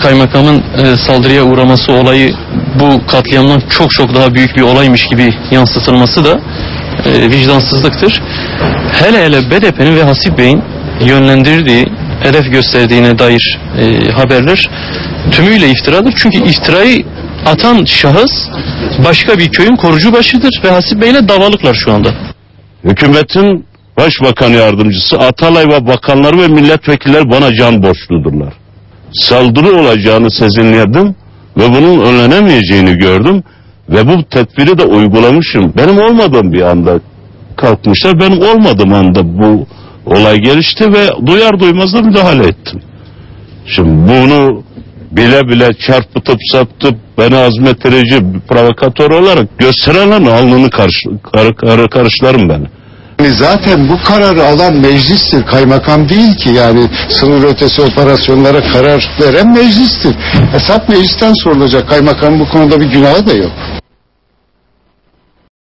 kaymakamın saldırıya uğraması olayı bu katliamdan çok daha büyük bir olaymış gibi yansıtılması da vicdansızlıktır. Hele BDP'nin ve Hasip Bey'in yönlendirdiği, hedef gösterdiğine dair haberler tümüyle iftiradır. Çünkü iftirayı atan şahıs başka bir köyün korucubaşıdır ve Hasip Bey'le davalıklar şu anda. Hükümetin Başbakan Yardımcısı, Atalay ve bakanları ve milletvekiller bana can borçludurlar. Saldırı olacağını sezinledim ve bunun önlenemeyeceğini gördüm ve bu tedbiri de uygulamışım. Benim olmadığım bir anda kalkmışlar, benim olmadığım anda bu olay gelişti ve duyar duymaz da müdahale ettim. Şimdi bunu bile çarpıtıp saptıp beni azmettirici bir provokatör olarak gösterenlerin alnını karışlarım beni. Zaten bu kararı alan meclistir, kaymakam değil ki. Yani sınır ötesi operasyonlara karar veren meclistir. Hesap meclisten sorulacak, kaymakam bu konuda bir günahı da yok.